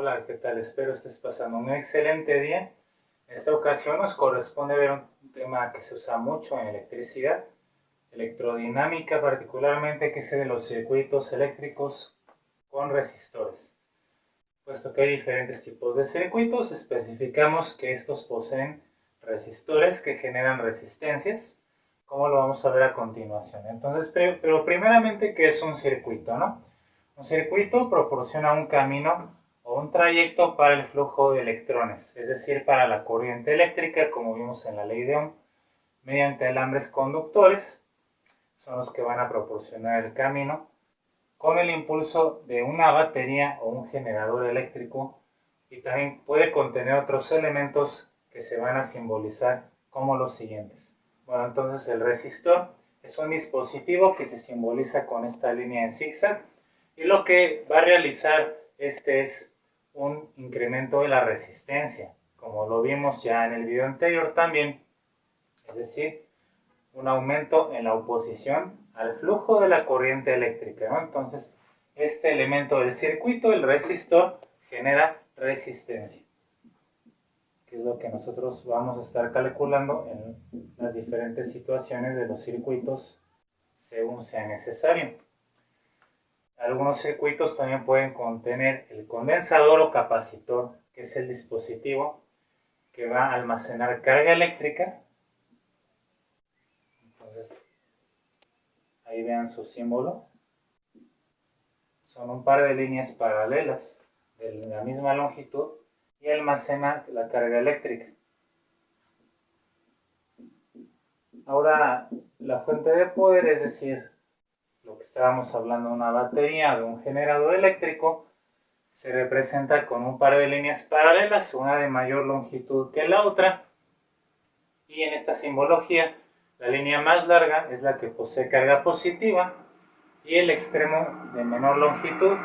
Hola, ¿qué tal? Espero estés pasando un excelente día. En esta ocasión nos corresponde ver un tema que se usa mucho en electricidad, electrodinámica particularmente, que es de los circuitos eléctricos con resistores. Puesto que hay diferentes tipos de circuitos, especificamos que estos poseen resistores que generan resistencias, como lo vamos a ver a continuación. Entonces, pero primeramente, ¿qué es un circuito, no? Un circuito proporciona un camino o un trayecto para el flujo de electrones, es decir, para la corriente eléctrica, como vimos en la ley de Ohm, mediante alambres conductores, son los que van a proporcionar el camino, con el impulso de una batería o un generador eléctrico, y también puede contener otros elementos que se van a simbolizar como los siguientes. Bueno, entonces el resistor es un dispositivo que se simboliza con esta línea en zigzag, y lo que va a realizar es un incremento de la resistencia, como lo vimos ya en el video anterior también, es decir, un aumento en la oposición al flujo de la corriente eléctrica, ¿no? Entonces, este elemento del circuito, el resistor, genera resistencia, que es lo que nosotros vamos a estar calculando en las diferentes situaciones de los circuitos según sea necesario. Algunos circuitos también pueden contener el condensador o capacitor, que es el dispositivo que va a almacenar carga eléctrica. Entonces, ahí vean su símbolo. Son un par de líneas paralelas de la misma longitud y almacena la carga eléctrica. Ahora, la fuente de poder, es decir, lo que estábamos hablando de una batería o de un generador eléctrico, se representa con un par de líneas paralelas, una de mayor longitud que la otra, y en esta simbología la línea más larga es la que posee carga positiva y el extremo de menor longitud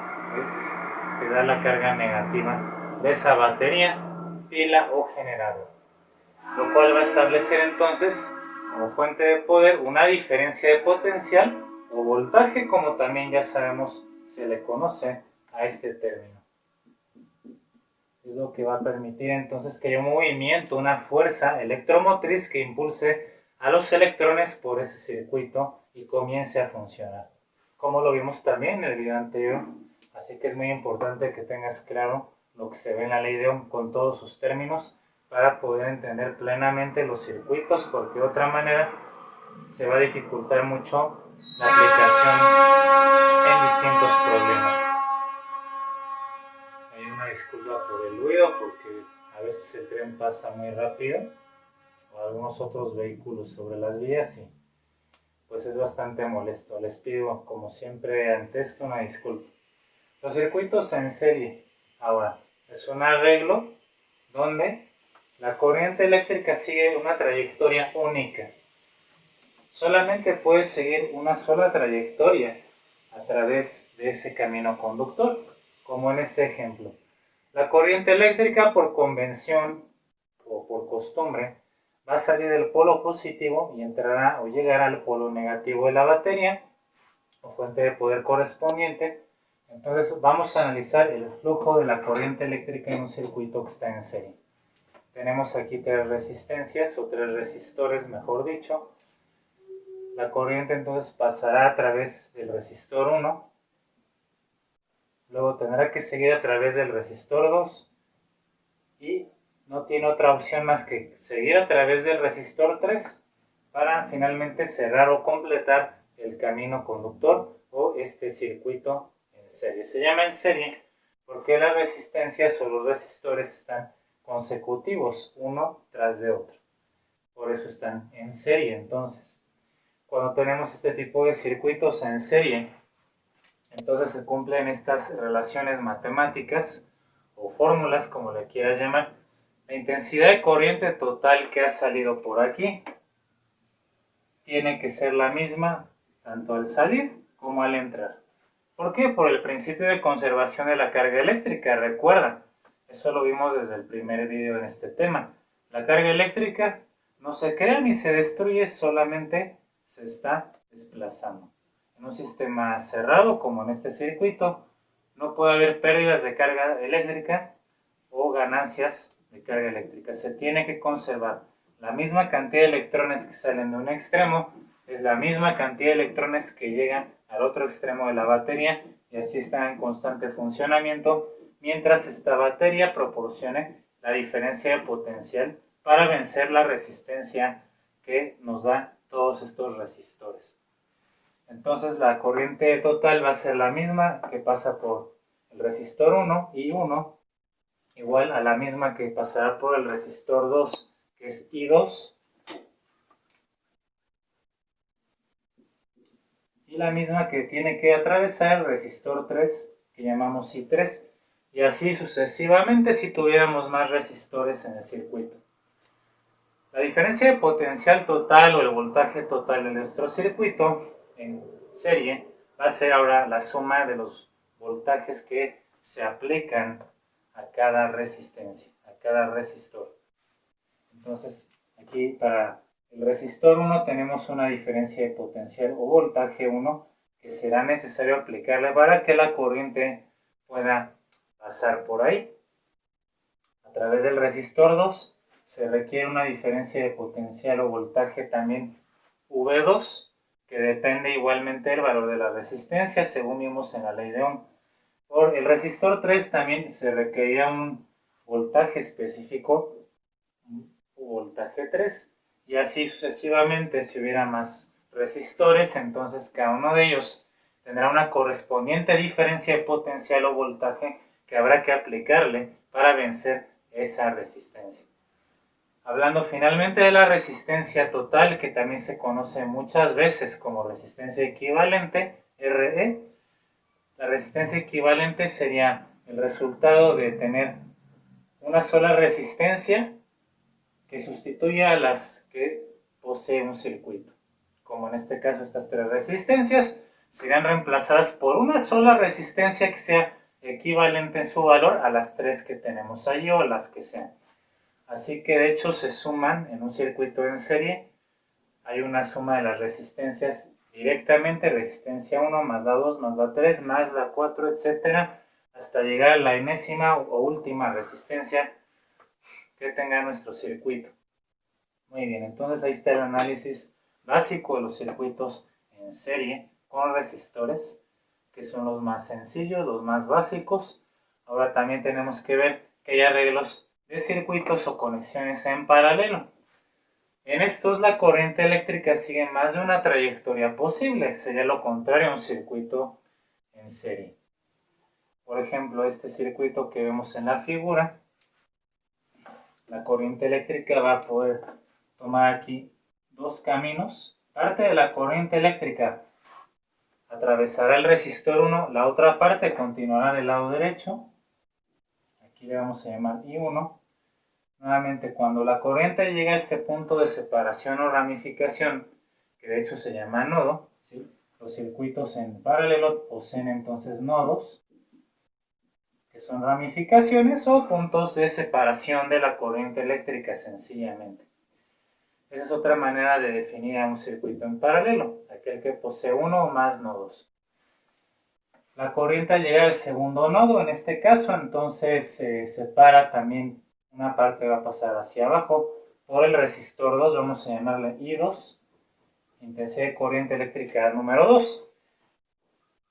que da la carga negativa de esa batería, pila o generador, lo cual va a establecer entonces como fuente de poder una diferencia de potencial o voltaje, como también ya sabemos se le conoce a este término. Es lo que va a permitir entonces que haya un movimiento, una fuerza electromotriz que impulse a los electrones por ese circuito y comience a funcionar, como lo vimos también en el video anterior. Así que es muy importante que tengas claro lo que se ve en la ley de Ohm con todos sus términos para poder entender plenamente los circuitos, porque de otra manera se va a dificultar mucho la aplicación en distintos problemas. Hay una disculpa por el ruido, porque a veces el tren pasa muy rápido o algunos otros vehículos sobre las vías y pues es bastante molesto. Les pido, como siempre, ante esto una disculpa. Los circuitos en serie, ahora, es un arreglo donde la corriente eléctrica sigue una trayectoria única. Solamente puede seguir una sola trayectoria a través de ese camino conductor, como en este ejemplo. La corriente eléctrica, por convención o por costumbre, va a salir del polo positivo y entrará o llegará al polo negativo de la batería o fuente de poder correspondiente. Entonces vamos a analizar el flujo de la corriente eléctrica en un circuito que está en serie. Tenemos aquí tres resistencias o tres resistores, mejor dicho. La corriente entonces pasará a través del resistor 1, luego tendrá que seguir a través del resistor 2 y no tiene otra opción más que seguir a través del resistor 3 para finalmente cerrar o completar el camino conductor o este circuito en serie. Se llama en serie porque las resistencias o los resistores están consecutivos uno tras de otro. Por eso están en serie. Entonces, cuando tenemos este tipo de circuitos en serie, entonces se cumplen estas relaciones matemáticas o fórmulas, como le quieras llamar. La intensidad de corriente total que ha salido por aquí tiene que ser la misma tanto al salir como al entrar. ¿Por qué? Por el principio de conservación de la carga eléctrica. Recuerda, eso lo vimos desde el primer video en este tema. La carga eléctrica no se crea ni se destruye, solamente se está desplazando. En un sistema cerrado, como en este circuito, no puede haber pérdidas de carga eléctrica o ganancias de carga eléctrica. Se tiene que conservar la misma cantidad de electrones que salen de un extremo, es la misma cantidad de electrones que llegan al otro extremo de la batería y así están en constante funcionamiento mientras esta batería proporcione la diferencia de potencial para vencer la resistencia que nos da todos estos resistores. Entonces la corriente total va a ser la misma que pasa por el resistor 1, I1, igual a la misma que pasará por el resistor 2, que es I2, y la misma que tiene que atravesar el resistor 3, que llamamos I3, y así sucesivamente si tuviéramos más resistores en el circuito. La diferencia de potencial total o el voltaje total de nuestro circuito en serie va a ser ahora la suma de los voltajes que se aplican a cada resistencia, a cada resistor. Entonces, aquí para el resistor 1 tenemos una diferencia de potencial o voltaje 1 que será necesario aplicarle para que la corriente pueda pasar por ahí. A través del resistor 2 se requiere una diferencia de potencial o voltaje también V2, que depende igualmente del valor de la resistencia, según vimos en la ley de Ohm. Por el resistor 3 también se requería un voltaje específico, voltaje 3, y así sucesivamente. Si hubiera más resistores, entonces cada uno de ellos tendrá una correspondiente diferencia de potencial o voltaje que habrá que aplicarle para vencer esa resistencia. Hablando finalmente de la resistencia total, que también se conoce muchas veces como resistencia equivalente, RE, la resistencia equivalente sería el resultado de tener una sola resistencia que sustituya a las que posee un circuito. Como en este caso estas tres resistencias serán reemplazadas por una sola resistencia que sea equivalente en su valor a las tres que tenemos ahí o las que sean. Así que de hecho se suman en un circuito en serie, hay una suma de las resistencias directamente, resistencia 1 más la 2 más la 3 más la 4, etcétera, hasta llegar a la enésima o última resistencia que tenga nuestro circuito. Muy bien, entonces ahí está el análisis básico de los circuitos en serie con resistores, que son los más sencillos, los más básicos. Ahora también tenemos que ver que hay arreglos de circuitos o conexiones en paralelo. En estos la corriente eléctrica sigue más de una trayectoria posible, sería lo contrario a un circuito en serie. Por ejemplo, este circuito que vemos en la figura, la corriente eléctrica va a poder tomar aquí dos caminos. Parte de la corriente eléctrica atravesará el resistor 1, la otra parte continuará del lado derecho. Aquí le vamos a llamar I1. Nuevamente, cuando la corriente llega a este punto de separación o ramificación, que de hecho se llama nodo, ¿sí? Los circuitos en paralelo poseen entonces nodos, que son ramificaciones o puntos de separación de la corriente eléctrica sencillamente. Esa es otra manera de definir a un circuito en paralelo, aquel que posee uno o más nodos. La corriente al llegar al segundo nodo, en este caso, entonces se separa también. Una parte va a pasar hacia abajo por el resistor 2, vamos a llamarle I2, intensidad de corriente eléctrica número 2.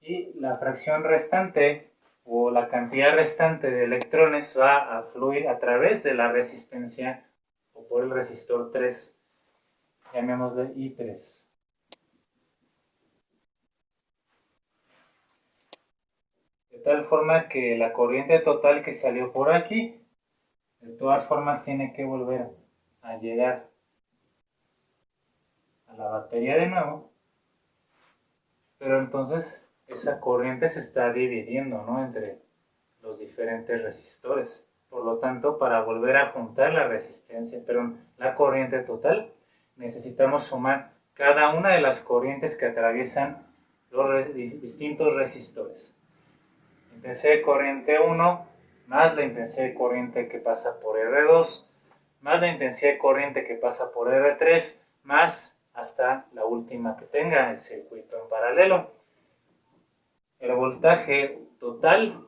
Y la fracción restante o la cantidad restante de electrones va a fluir a través de la resistencia o por el resistor 3, llamémosle I3. De tal forma que la corriente total que salió por aquí, de todas formas tiene que volver a llegar a la batería de nuevo, pero entonces esa corriente se está dividiendo, ¿no?, entre los diferentes resistores. Por lo tanto, para volver a juntar la resistencia, la corriente total, necesitamos sumar cada una de las corrientes que atraviesan los distintos resistores. Intensidad de corriente 1 más la intensidad de corriente que pasa por R2 más la intensidad de corriente que pasa por R3 más hasta la última que tenga el circuito en paralelo. El voltaje total,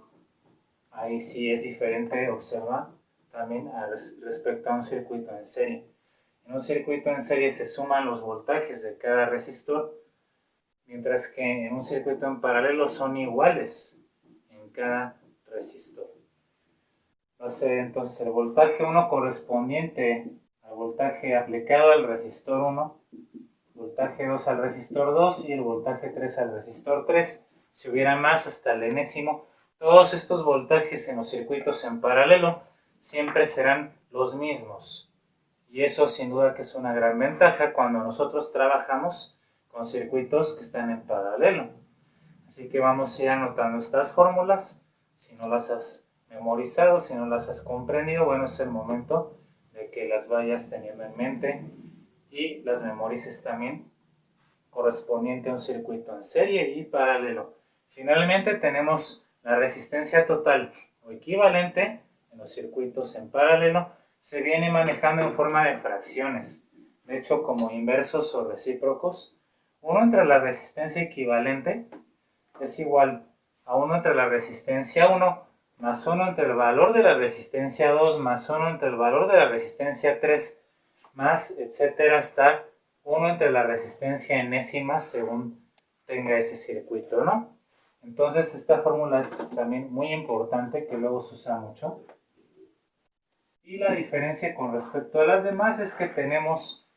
ahí sí es diferente, observa, también respecto a un circuito en serie. En un circuito en serie se suman los voltajes de cada resistor, mientras que en un circuito en paralelo son iguales en cada resistor. Va a ser entonces el voltaje 1 correspondiente al voltaje aplicado al resistor 1, voltaje 2 al resistor 2 y el voltaje 3 al resistor 3. Si hubiera más hasta el enésimo, todos estos voltajes en los circuitos en paralelo siempre serán los mismos. Y eso sin duda que es una gran ventaja cuando nosotros trabajamos con circuitos que están en paralelo. Así que vamos a ir anotando estas fórmulas. Si no las has memorizado, si no las has comprendido, bueno, es el momento de que las vayas teniendo en mente y las memorices también correspondiente a un circuito en serie y paralelo. Finalmente tenemos la resistencia total o equivalente en los circuitos en paralelo. Se viene manejando en forma de fracciones, de hecho como inversos o recíprocos. 1 entre la resistencia equivalente es igual a 1 entre la resistencia 1 más 1 entre el valor de la resistencia 2 más 1 entre el valor de la resistencia 3 más etcétera hasta 1 entre la resistencia enésima según tenga ese circuito, ¿no? Entonces esta fórmula es también muy importante, que luego se usa mucho. Y la diferencia con respecto a las demás es que tenemos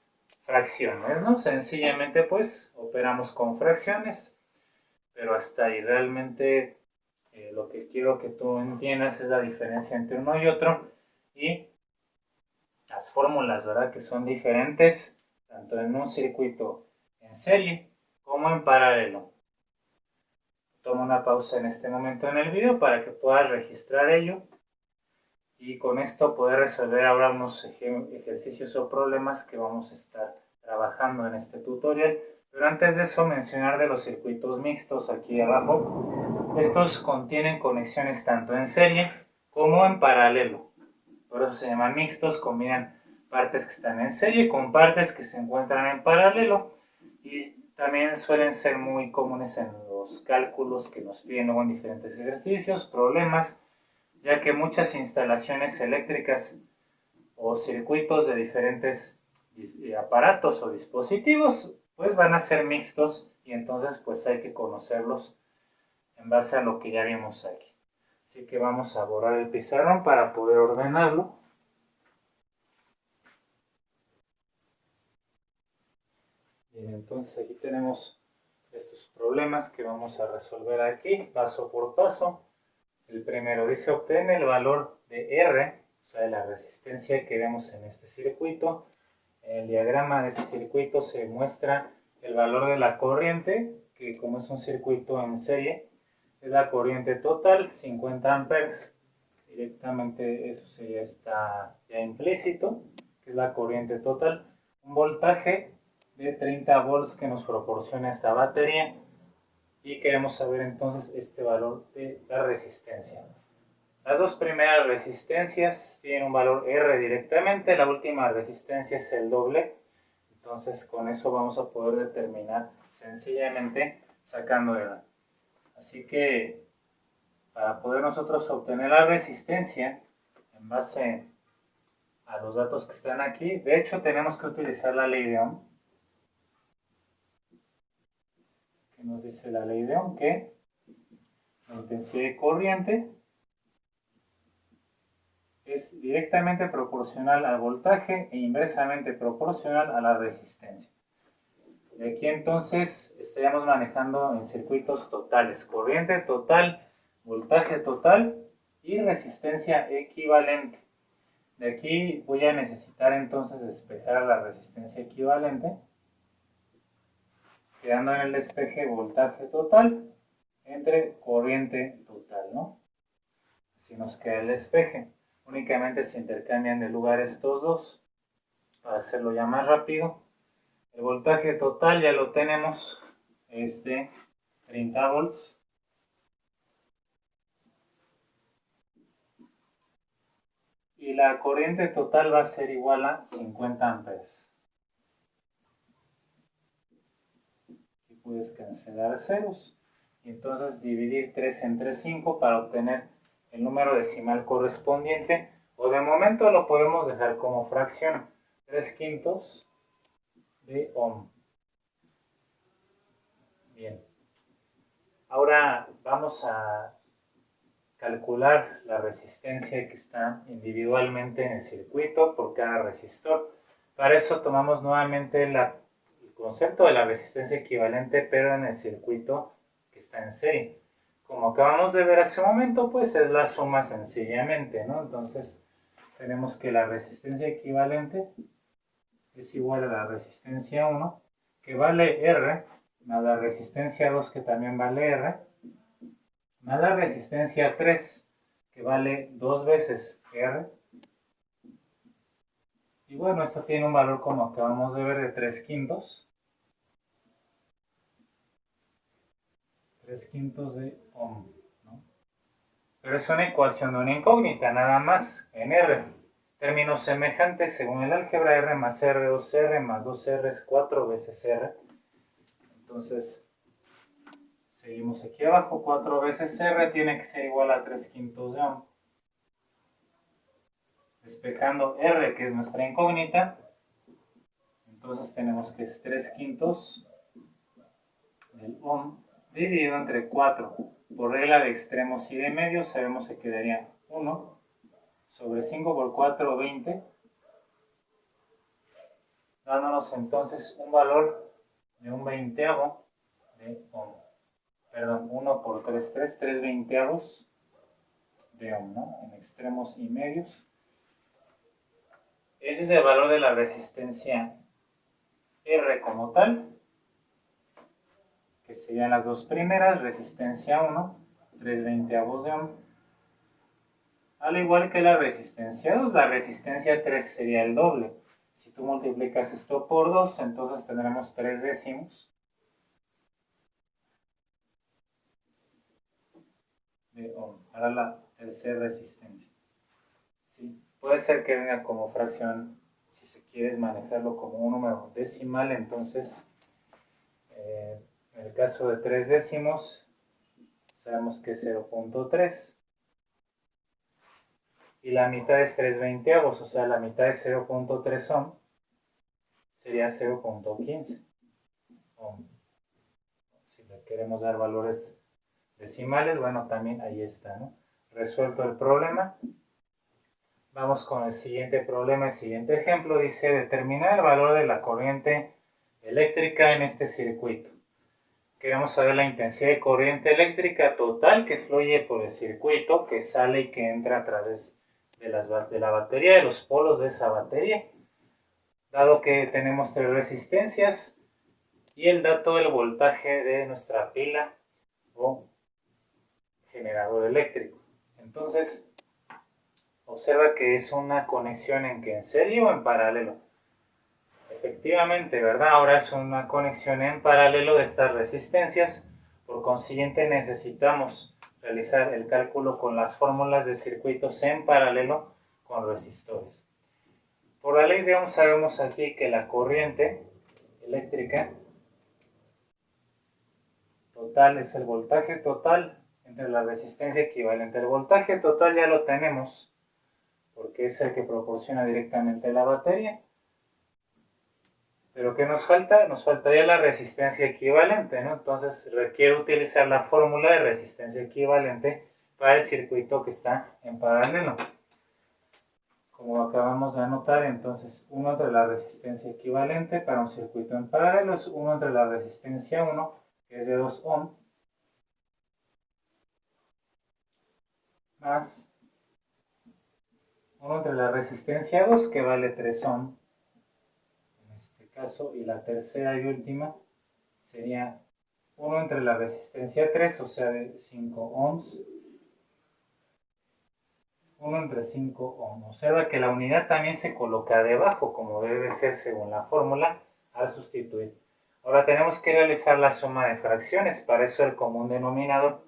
fracciones, ¿no? Sencillamente pues operamos con fracciones, pero hasta ahí realmente lo que quiero que tú entiendas es la diferencia entre uno y otro y las fórmulas, ¿verdad? Que son diferentes tanto en un circuito en serie como en paralelo. Tomo una pausa en este momento en el video para que puedas registrar ello y con esto poder resolver ahora unos ejercicios o problemas que vamos a estar trabajando en este tutorial. Pero antes de eso, mencionar de los circuitos mixtos aquí abajo. Estos contienen conexiones tanto en serie como en paralelo. Por eso se llaman mixtos, combinan partes que están en serie con partes que se encuentran en paralelo y también suelen ser muy comunes en los cálculos que nos piden luego en diferentes ejercicios, problemas, ya que muchas instalaciones eléctricas o circuitos de diferentes aparatos o dispositivos pues van a ser mixtos y entonces pues hay que conocerlos en base a lo que ya vimos aquí. Así que vamos a borrar el pizarrón para poder ordenarlo. Bien, entonces aquí tenemos estos problemas que vamos a resolver aquí, paso por paso. El primero dice: obtener el valor de R, o sea, de la resistencia que vemos en este circuito. En el diagrama de este circuito se muestra el valor de la corriente, que como es un circuito en serie, es la corriente total, 50 amperes. Directamente eso está ya implícito, que es la corriente total. Un voltaje de 30 volts que nos proporciona esta batería. Y queremos saber entonces este valor de la resistencia. Las dos primeras resistencias tienen un valor R directamente, la última resistencia es el doble. Entonces con eso vamos a poder determinar sencillamente sacando R. Así que para poder nosotros obtener la resistencia en base a los datos que están aquí, de hecho tenemos que utilizar la ley de Ohm. ¿Qué nos dice la ley de Ohm? Que la intensidad de corriente es directamente proporcional al voltaje e inversamente proporcional a la resistencia. De aquí entonces estaríamos manejando en circuitos totales, corriente total, voltaje total y resistencia equivalente. De aquí voy a necesitar entonces despejar la resistencia equivalente, quedando en el despeje voltaje total entre corriente total, ¿no? Así nos queda el despeje. Únicamente se intercambian de lugar estos dos para hacerlo ya más rápido. El voltaje total ya lo tenemos, es de 30 volts. Y la corriente total va a ser igual a 50 amperes. Aquí puedes cancelar ceros. y entonces dividir 3 entre 5 para obtener el número decimal correspondiente, o de momento lo podemos dejar como fracción, 3/5 de ohm. Bien, ahora vamos a calcular la resistencia que está individualmente en el circuito por cada resistor. Para eso tomamos nuevamente el concepto de la resistencia equivalente, pero en el circuito que está en serie. Como acabamos de ver hace un momento, pues es la suma sencillamente, ¿no? Entonces tenemos que la resistencia equivalente es igual a la resistencia 1, que vale R, más la resistencia 2, que también vale R, más la resistencia 3, que vale 2 veces R. Y bueno, esto tiene un valor, como acabamos de ver, de 3/5. 3/5 de ohm, ¿no? Pero es una ecuación de una incógnita, nada más, en R. Términos semejantes, según el álgebra, R más R, 2R más 2R es 4 veces R. Entonces, seguimos aquí abajo, 4 veces R tiene que ser igual a 3/5 de ohm. Despejando R, que es nuestra incógnita, entonces tenemos que es 3/5 del ohm dividido entre 4. Por regla de extremos y de medios, sabemos que quedaría 1 sobre 5 por 4, 20, dándonos entonces un valor de un veinteavo de ohm. Perdón, 1 por 3, 3 veinteavos de ohm, ¿no? En extremos y medios. Ese es el valor de la resistencia R como tal, que serían las dos primeras, resistencia 1, 3 veinteavos de ohm. Al igual que la resistencia 2, la resistencia 3 sería el doble. Si tú multiplicas esto por 2, entonces tendremos 3 décimos de ohm para la tercera resistencia. ¿Sí? Puede ser que venga como fracción, si se quieres manejarlo como un número decimal, entonces en el caso de 3 décimos, sabemos que es 0.3. Y la mitad es 3 veinteavos, o sea, la mitad es 0.3 ohm, sería 0.15 ohm. Si le queremos dar valores decimales, bueno, también ahí está, ¿no? Resuelto el problema. Vamos con el siguiente problema, el siguiente ejemplo. Dice, determinar el valor de la corriente eléctrica en este circuito. Queremos saber la intensidad de corriente eléctrica total que fluye por el circuito, que sale y que entra a través de la batería, de los polos de esa batería. Dado que tenemos 3 resistencias y el dato del voltaje de nuestra pila o generador eléctrico. Entonces, observa que es una conexión en serie o en paralelo. Efectivamente, ¿verdad? Ahora es una conexión en paralelo de estas resistencias. Por consiguiente, necesitamos realizar el cálculo con las fórmulas de circuitos en paralelo con resistores. Por la ley de Ohm sabemos aquí que la corriente eléctrica total es el voltaje total entre la resistencia equivalente. El voltaje total ya lo tenemos porque es el que proporciona directamente la batería. Pero ¿qué nos falta? Nos faltaría la resistencia equivalente, ¿no? Entonces requiere utilizar la fórmula de resistencia equivalente para el circuito que está en paralelo. Como acabamos de anotar, entonces 1 entre la resistencia equivalente para un circuito en paralelo es 1 entre la resistencia 1, que es de 2 ohm, más 1 entre la resistencia 2, que vale 3 ohm, en este caso, y la tercera y última sería 1 entre la resistencia 3, o sea, de 5 ohms, 1 entre 5 ohm. Observa que la unidad también se coloca debajo, como debe ser según la fórmula, al sustituir. Ahora tenemos que realizar la suma de fracciones, para eso el común denominador.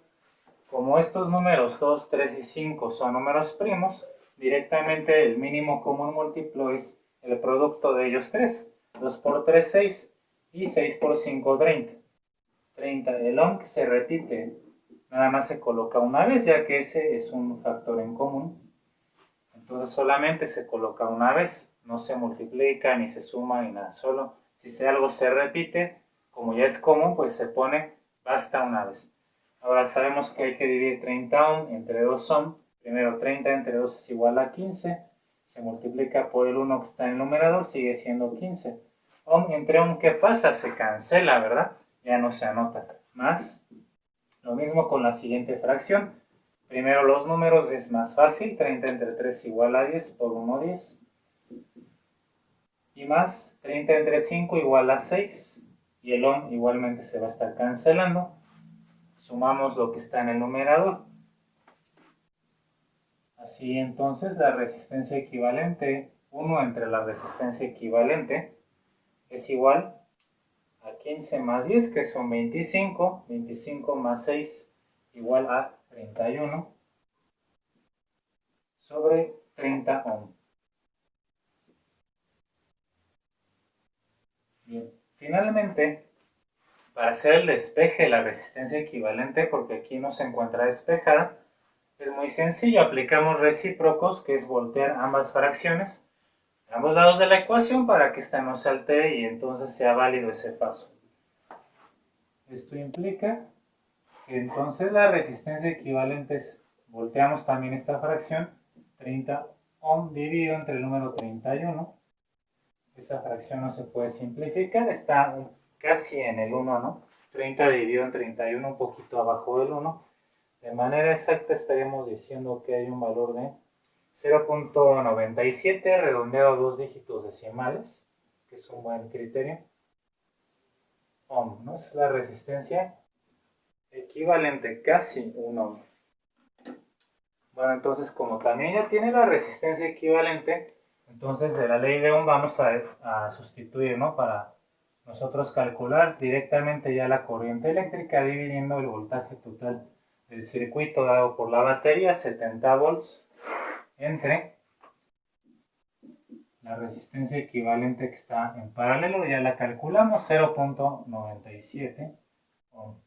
Como estos números 2, 3 y 5 son números primos, directamente el mínimo común múltiplo es el producto de ellos tres. 2 por 3, 6 y 6 por 5, 30. 30. El ohm que se repite nada más se coloca una vez, ya que ese es un factor en común. Entonces solamente se coloca una vez, no se multiplica, ni se suma, ni nada. Solo si algo se repite, como ya es común, pues se pone basta una vez. Ahora sabemos que hay que dividir 30 ohm entre 2 ohm. Primero 30 entre 2 es igual a 15. Se multiplica por el 1 que está en el numerador, sigue siendo 15. Ohm entre ohm, ¿qué pasa? Se cancela, ¿verdad? Ya no se anota. Más, lo mismo con la siguiente fracción. Primero los números es más fácil. 30 entre 3 igual a 10 por 1, 10. Y más, 30 entre 5 igual a 6. Y el ohm igualmente se va a estar cancelando. Sumamos lo que está en el numerador. Así entonces la resistencia equivalente, 1 entre la resistencia equivalente, es igual a 15 más 10, que son 25. 25 más 6 igual a 31 sobre 30 ohm. Bien, finalmente, para hacer el despeje de la resistencia equivalente, porque aquí no se encuentra despejada, es muy sencillo. Aplicamos recíprocos, que es voltear ambas fracciones a ambos lados de la ecuación para que esta no se altere y entonces sea válido ese paso. Esto implica que entonces la resistencia equivalente es, volteamos también esta fracción, 30 ohm dividido entre el número 31. Esa fracción no se puede simplificar, está casi en el 1, ¿no? 30 dividido en 31, un poquito abajo del 1. De manera exacta estaríamos diciendo que hay un valor de 0.97 redondeado a 2 dígitos decimales, que es un buen criterio. Ohm, ¿no? Es la resistencia equivalente, casi un ohm. Bueno, entonces como también ya tiene la resistencia equivalente, entonces de la ley de Ohm vamos a sustituir, ¿no? Para nosotros calcular directamente ya la corriente eléctrica dividiendo el voltaje total del circuito dado por la batería, 70 volts, entre la resistencia equivalente que está en paralelo, ya la calculamos, 0.97 ohm.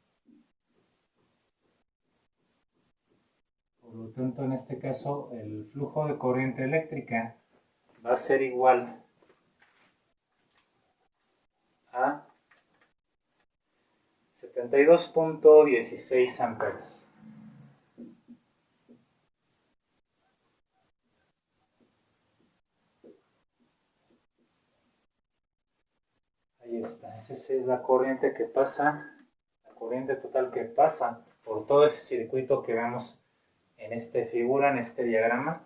Por lo tanto, en este caso, el flujo de corriente eléctrica va a ser igual a 72.16 amperes. Ahí está, esa es la corriente que pasa, la corriente total que pasa por todo ese circuito que vemos en esta figura, en este diagrama.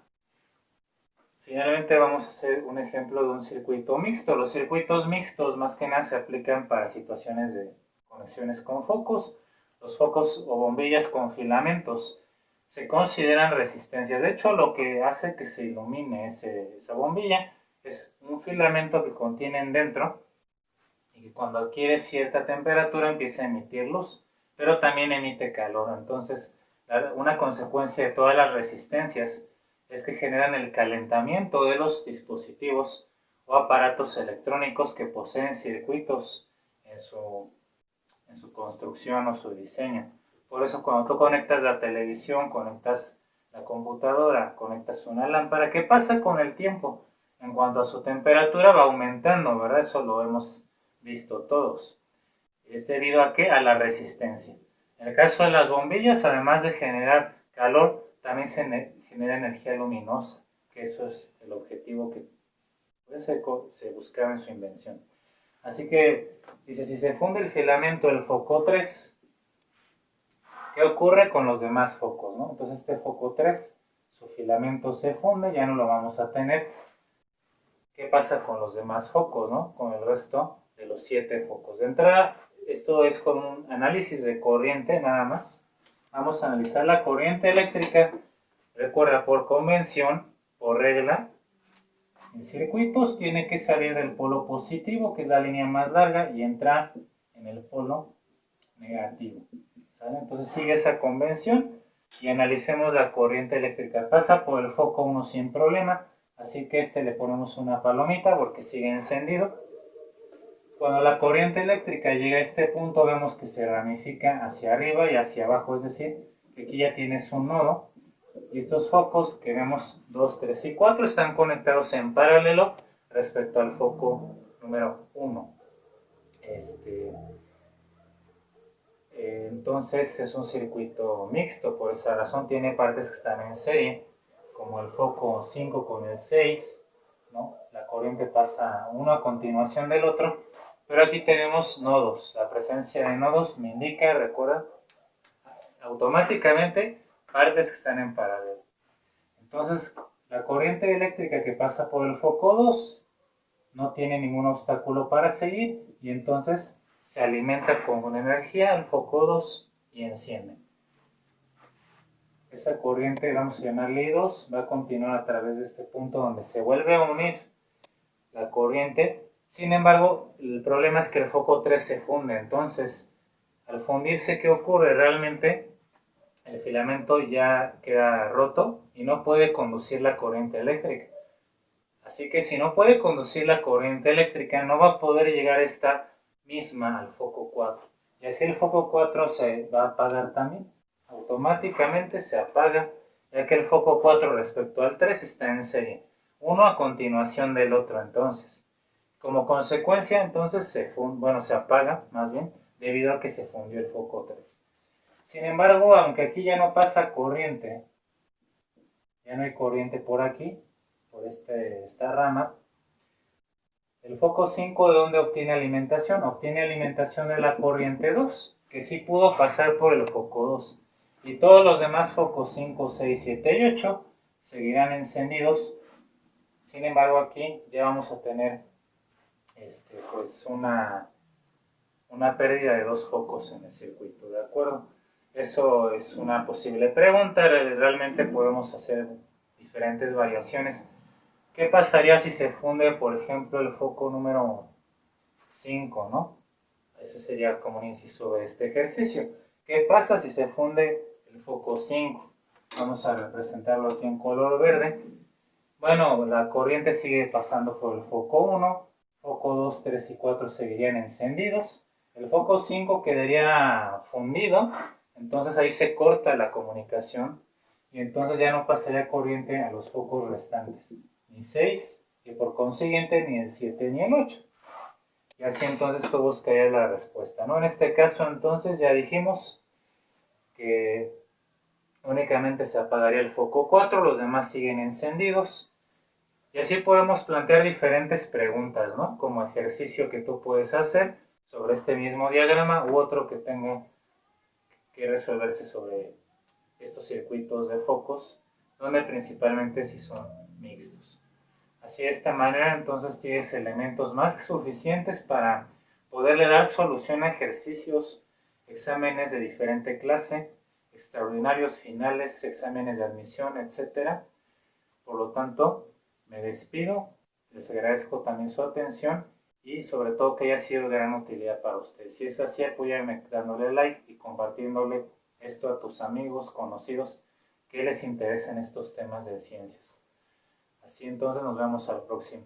Finalmente vamos a hacer un ejemplo de un circuito mixto. Los circuitos mixtos más que nada se aplican para situaciones de conexiones con focos. Los focos o bombillas con filamentos se consideran resistencias. De hecho, lo que hace que se ilumine esa bombilla es un filamento que contienen dentro y que cuando adquiere cierta temperatura empieza a emitir luz, pero también emite calor. Entonces, una consecuencia de todas las resistencias es que generan el calentamiento de los dispositivos o aparatos electrónicos que poseen circuitos en su construcción o su diseño. Por eso cuando tú conectas la televisión, conectas la computadora, conectas una lámpara, ¿qué pasa con el tiempo? En cuanto a su temperatura va aumentando, ¿verdad? Eso lo hemos visto todos. ¿Es debido a qué? A la resistencia. En el caso de las bombillas, además de generar calor, también se genera energía luminosa, que eso es el objetivo que pues, se buscaba en su invención. Así que dice, si se funde el filamento del foco 3, ¿qué ocurre con los demás focos, no? Entonces este foco 3, su filamento se funde, ya no lo vamos a tener. ¿Qué pasa con los demás focos, no? Con el resto de los 7 focos. De entrada, esto es con un análisis de corriente nada más. Vamos a analizar la corriente eléctrica. Recuerda, por convención, por regla, en circuitos tiene que salir del polo positivo, que es la línea más larga, y entrar en el polo negativo. ¿Sale? Entonces sigue esa convención y analicemos la corriente eléctrica. Pasa por el foco 1 sin problema, así que le ponemos una palomita porque sigue encendido. Cuando la corriente eléctrica llega a este punto, vemos que se ramifica hacia arriba y hacia abajo, es decir, que aquí ya tienes un nodo. Y estos focos que vemos 2, 3 y 4 están conectados en paralelo respecto al foco número 1. Entonces es un circuito mixto, por esa razón tiene partes que están en serie, como el foco 5 con el 6, ¿no? La corriente pasa uno a continuación del otro, pero aquí tenemos nodos. La presencia de nodos me indica, recuerda, automáticamente partes que están en paralelo. Entonces, la corriente eléctrica que pasa por el foco 2 no tiene ningún obstáculo para seguir y entonces se alimenta con energía el foco 2 y enciende. Esa corriente, vamos a llamarle I2, va a continuar a través de este punto donde se vuelve a unir la corriente. Sin embargo, el problema es que el foco 3 se funde. Entonces, al fundirse, ¿qué ocurre? Realmente el filamento ya queda roto y no puede conducir la corriente eléctrica. Así que si no puede conducir la corriente eléctrica, no va a poder llegar esta misma al foco 4. Y así el foco 4 se va a apagar también. Automáticamente se apaga, ya que el foco 4 respecto al 3 está en serie. Uno a continuación del otro, entonces. Como consecuencia, entonces se apaga, más bien, debido a que se fundió el foco 3. Sin embargo, aunque aquí ya no pasa corriente, ya no hay corriente por aquí, por esta rama, el foco 5 ¿de dónde obtiene alimentación? Obtiene alimentación de la corriente 2, que sí pudo pasar por el foco 2. Y todos los demás focos 5, 6, 7 y 8 seguirán encendidos. Sin embargo, aquí ya vamos a tener pues una pérdida de 2 focos en el circuito, ¿de acuerdo? Eso es una posible pregunta. Realmente podemos hacer diferentes variaciones. ¿Qué pasaría si se funde, por ejemplo, el foco número 5, ¿no? Ese sería como un inciso de este ejercicio. ¿Qué pasa si se funde el foco 5? Vamos a representarlo aquí en color verde. Bueno, la corriente sigue pasando por el foco 1, foco 2, 3 y 4 seguirían encendidos. El foco 5 quedaría fundido, entonces ahí se corta la comunicación y entonces ya no pasaría corriente a los focos restantes, ni 6 y por consiguiente ni el 7 ni el 8. Y así entonces tú buscarías la respuesta, ¿no? En este caso entonces ya dijimos que únicamente se apagaría el foco 4, los demás siguen encendidos. Y así podemos plantear diferentes preguntas, ¿no? Como ejercicio que tú puedes hacer sobre este mismo diagrama u otro que tenga que resolverse sobre estos circuitos de focos, donde principalmente sí son mixtos. Así de esta manera entonces tienes elementos más que suficientes para poderle dar solución a ejercicios, exámenes de diferente clase, extraordinarios, finales, exámenes de admisión, etc. Por lo tanto, me despido, les agradezco también su atención y sobre todo que haya sido de gran utilidad para ustedes. Si es así, apóyame dándole like y compartiéndole esto a tus amigos, conocidos, que les interesen estos temas de ciencias. Así entonces nos vemos al próximo.